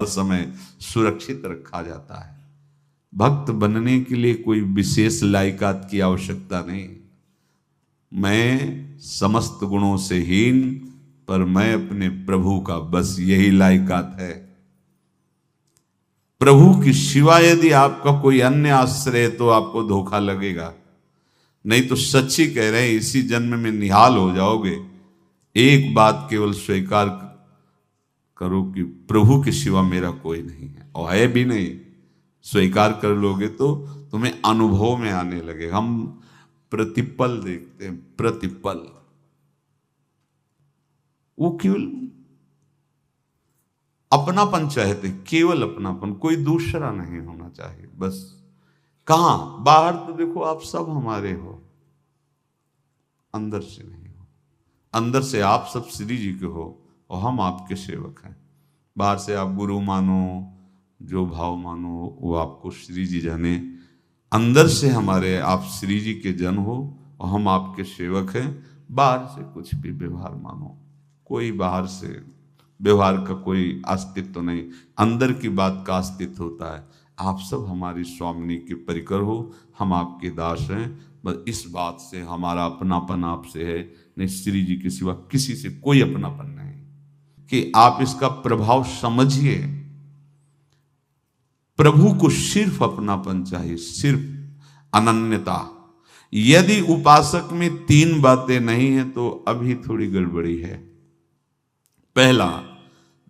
समय सुरक्षित रखा जाता है। भक्त बनने के लिए कोई विशेष लायकात की आवश्यकता नहीं। मैं समस्त गुणों से हीन, पर मैं अपने प्रभु का, बस यही लायकात है। प्रभु की सिवा यदि आपका कोई अन्य आश्रय है तो आपको धोखा लगेगा। नहीं तो सच्ची कह रहे हैं, इसी जन्म में निहाल हो जाओगे। एक बात केवल स्वीकार करो कि प्रभु के सिवा मेरा कोई नहीं है, और है भी नहीं। स्वीकार कर लोगे तो तुम्हें अनुभव में आने लगे। हम प्रतिपल देखते हैं, प्रतिपल। वो केवल अपनापन चाहते, केवल अपनापन, कोई दूसरा नहीं होना चाहिए बस। कहां? बाहर तो देखो आप सब हमारे हो, अंदर से नहीं हो। अंदर से आप सब श्री जी के हो और हम आपके सेवक हैं। बाहर से आप गुरु मानो, जो भाव मानो, वो आपको श्री जी जाने। अंदर से हमारे आप श्री जी के जन हो और हम आपके सेवक हैं। बाहर से कुछ भी व्यवहार मानो, कोई बाहर से व्यवहार का कोई अस्तित्व नहीं, अंदर की बात का अस्तित्व होता है। आप सब हमारी स्वामिनी के परिकर हो, हम आपके दास हैं। बस इस बात से हमारा अपनापन आपसे है, नहीं श्री जी के सिवा किसी से कोई अपनापन नहीं। कि आप इसका प्रभाव समझिए। प्रभु को सिर्फ अपनापन चाहिए, सिर्फ अनन्यता। यदि उपासक में 3 बातें नहीं है तो अभी थोड़ी गड़बड़ी है। पहला,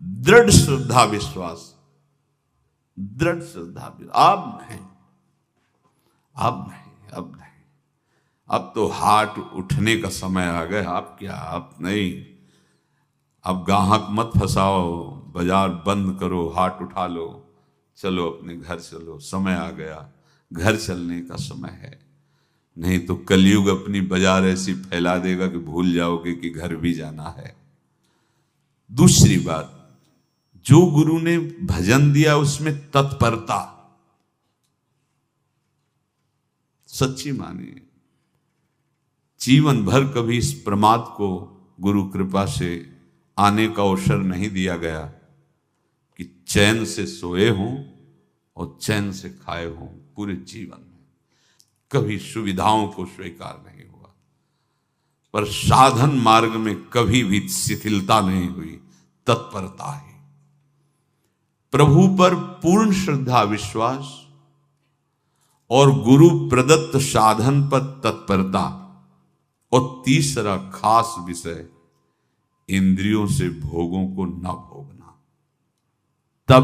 दृढ़ श्रद्धा विश्वास। दृढ़ श्रद्धा, अब नहीं, अब नहीं, अब नहीं। अब तो हाथ उठने का समय आ गया। अब क्या, अब नहीं। अब गाहक मत फंसाओ, बाजार बंद करो, हाथ उठा लो, चलो अपने घर चलो। समय आ गया, घर चलने का समय है। नहीं तो कलयुग अपनी बाजार ऐसी फैला देगा कि भूल जाओगे कि घर भी जाना है। दूसरी बात, जो गुरु ने भजन दिया उसमें तत्परता, सच्ची मानिए। जीवन भर कभी इस प्रमाद को गुरु कृपा से आने का अवसर नहीं दिया गया कि चैन से सोए हों और चैन से खाए हों। पूरे जीवन में कभी सुविधाओं को स्वीकार नहीं हुआ, पर साधन मार्ग में कभी भी शिथिलता नहीं हुई, तत्परता ही। प्रभु पर पूर्ण श्रद्धा विश्वास और गुरु प्रदत्त साधन पर तत्परता। और तीसरा खास विषय, इंद्रियों से भोगों को न भोगना।